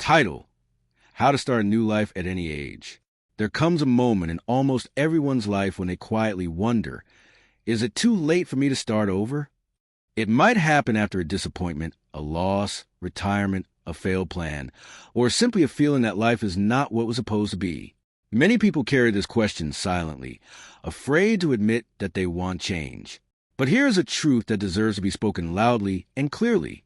Title: How to Start a New Life at Any Age. There comes a moment in almost everyone's life when they quietly wonder, is it too late for me to start over? It might happen after a disappointment, a loss, retirement, a failed plan, or simply a feeling that life is not what it was supposed to be. Many people carry this question silently, afraid to admit that they want change. But here's a truth that deserves to be spoken loudly and clearly.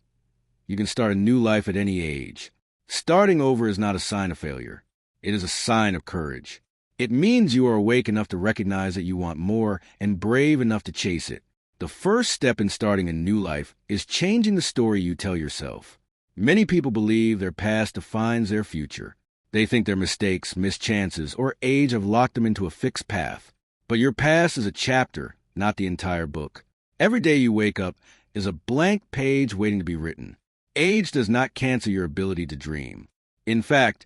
You can start a new life at any age. Starting over is not a sign of failure. It is a sign of courage. It means you are awake enough to recognize that you want more and brave enough to chase it. The first step in starting a new life is changing the story you tell yourself. Many people believe their past defines their future. They think their mistakes, missed chances, or age have locked them into a fixed path. But your past is a chapter, not the entire book. Every day you wake up is a blank page waiting to be written. Age does not cancel your ability to dream. In fact,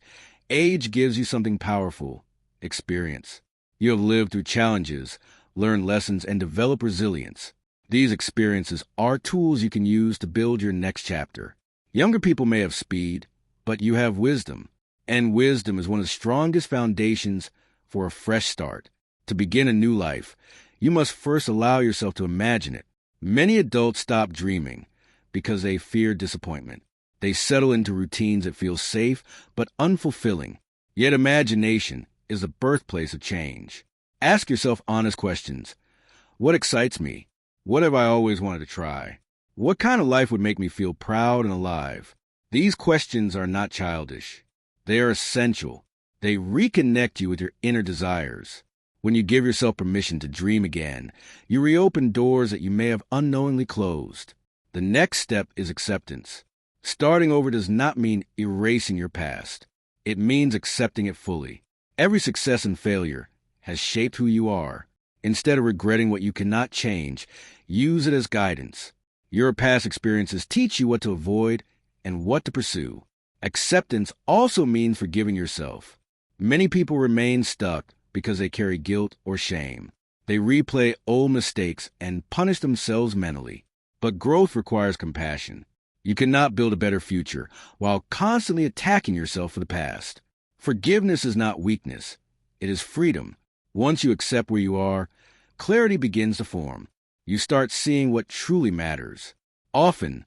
age gives you something powerful: experience. You have lived through challenges, learned lessons, and developed resilience. These experiences are tools you can use to build your next chapter. Younger people may have speed, but you have wisdom. And wisdom is one of the strongest foundations for a fresh start. To begin a new life, you must first allow yourself to imagine it. Many adults stop dreaming because they fear disappointment. They settle into routines that feel safe but unfulfilling. Yet imagination is the birthplace of change. Ask yourself honest questions. What excites me? What have I always wanted to try? What kind of life would make me feel proud and alive? These questions are not childish. They are essential. They reconnect you with your inner desires. When you give yourself permission to dream again, you reopen doors that you may have unknowingly closed. The next step is acceptance. Starting over does not mean erasing your past. It means accepting it fully. Every success and failure has shaped who you are. Instead of regretting what you cannot change, use it as guidance. Your past experiences teach you what to avoid and what to pursue. Acceptance also means forgiving yourself. Many people remain stuck because they carry guilt or shame. They replay old mistakes and punish themselves mentally. But growth requires compassion. You cannot build a better future while constantly attacking yourself for the past. Forgiveness is not weakness. It is freedom. Once you accept where you are, clarity begins to form. You start seeing what truly matters. Often,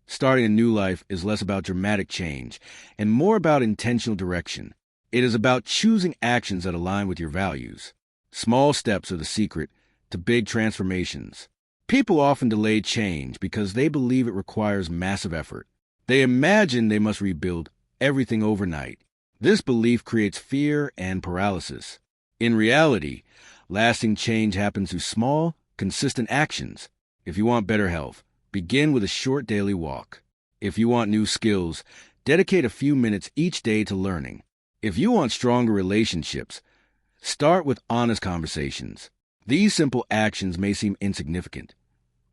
starting a new life is less about dramatic change and more about intentional direction. It is about choosing actions that align with your values. Small steps are the secret to big transformations. People often delay change because they believe it requires massive effort. They imagine they must rebuild everything overnight. This belief creates fear and paralysis. In reality, lasting change happens through small, consistent actions. If you want better health, begin with a short daily walk. If you want new skills, dedicate a few minutes each day to learning. If you want stronger relationships, start with honest conversations. These simple actions may seem insignificant,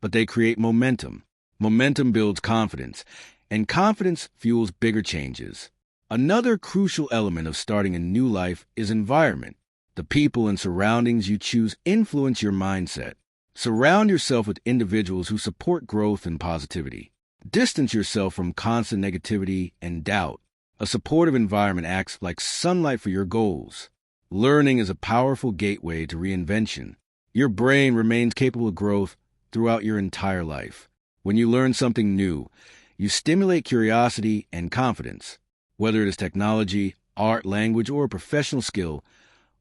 but they create momentum. Momentum builds confidence, and confidence fuels bigger changes. Another crucial element of starting a new life is environment. The people and surroundings you choose influence your mindset. Surround yourself with individuals who support growth and positivity. Distance yourself from constant negativity and doubt. A supportive environment acts like sunlight for your goals. Learning is a powerful gateway to reinvention. Your brain remains capable of growth throughout your entire life. When you learn something new, you stimulate curiosity and confidence. Whether it is technology, art, language, or a professional skill,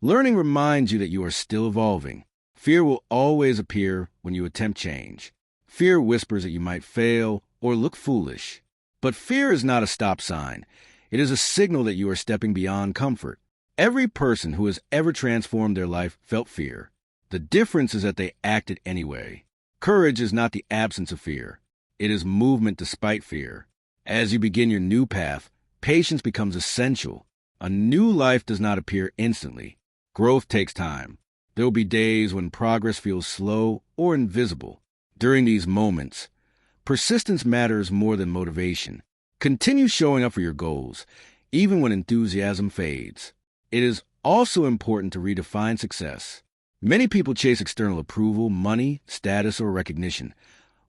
learning reminds you that you are still evolving. Fear will always appear when you attempt change. Fear whispers that you might fail or look foolish. But fear is not a stop sign. It is a signal that you are stepping beyond comfort. Every person who has ever transformed their life felt fear. The difference is that they acted anyway. Courage is not the absence of fear. It is movement despite fear. As you begin your new path, patience becomes essential. A new life does not appear instantly. Growth takes time. There will be days when progress feels slow or invisible. During these moments, persistence matters more than motivation. Continue showing up for your goals, even when enthusiasm fades. It is also important to redefine success. Many people chase external approval, money, status, or recognition,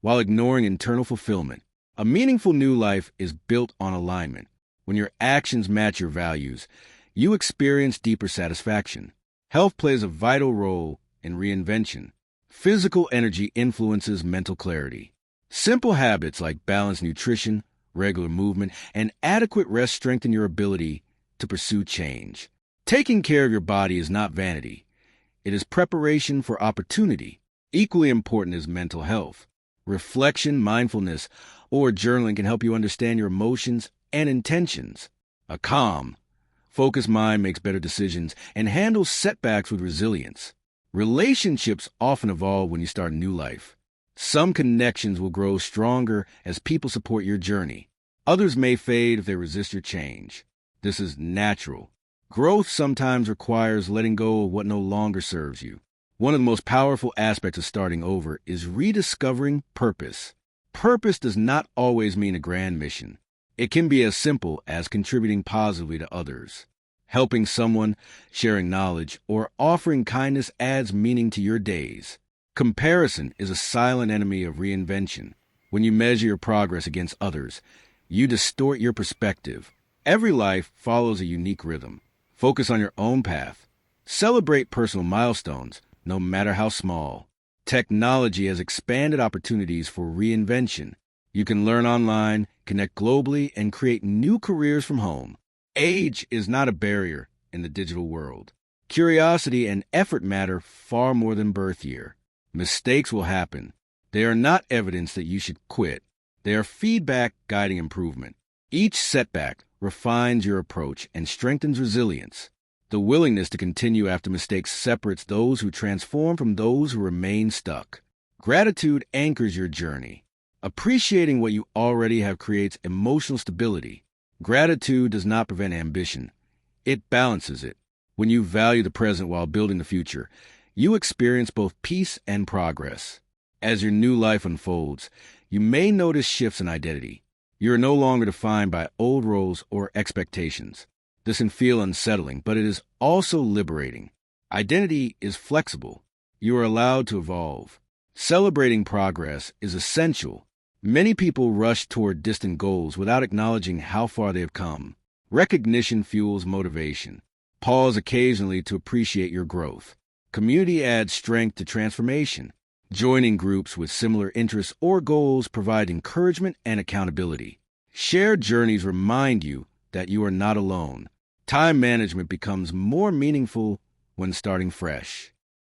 while ignoring internal fulfillment. A meaningful new life is built on alignment. When your actions match your values, you experience deeper satisfaction. Health plays a vital role in reinvention. Physical energy influences mental clarity. Simple habits like balanced nutrition, regular movement, and adequate rest strengthen your ability to pursue change. Taking care of your body is not vanity. It is preparation for opportunity. Equally important is mental health. Reflection, mindfulness, or journaling can help you understand your emotions and intentions. A calm, focused mind makes better decisions and handles setbacks with resilience. Relationships often evolve when you start a new life. Some connections will grow stronger as people support your journey. Others may fade if they resist your change. This is natural. Growth sometimes requires letting go of what no longer serves you. One of the most powerful aspects of starting over is rediscovering purpose. Purpose does not always mean a grand mission. It can be as simple as contributing positively to others. Helping someone, sharing knowledge, or offering kindness adds meaning to your days. Comparison is a silent enemy of reinvention. When you measure your progress against others, you distort your perspective. Every life follows a unique rhythm. Focus on your own path. Celebrate personal milestones, no matter how small. Technology has expanded opportunities for reinvention. You can learn online, connect globally, and create new careers from home. Age is not a barrier in the digital world. Curiosity and effort matter far more than birth year. Mistakes will happen. They are not evidence that you should quit. They are feedback guiding improvement. Each setback refines your approach and strengthens resilience. The willingness to continue after mistakes separates those who transform from those who remain stuck. Gratitude anchors your journey. Appreciating what you already have creates emotional stability. Gratitude does not prevent ambition. It balances it. When you value the present while building the future, you experience both peace and progress. As your new life unfolds, you may notice shifts in identity. You are no longer defined by old roles or expectations. This can feel unsettling, but it is also liberating. Identity is flexible. You are allowed to evolve. Celebrating progress is essential. Many people rush toward distant goals without acknowledging how far they have come. Recognition fuels motivation. Pause occasionally to appreciate your growth. Community adds strength to transformation. Joining groups with similar interests or goals provide encouragement and accountability. Shared journeys remind you that you are not alone. Time management becomes more meaningful when starting fresh.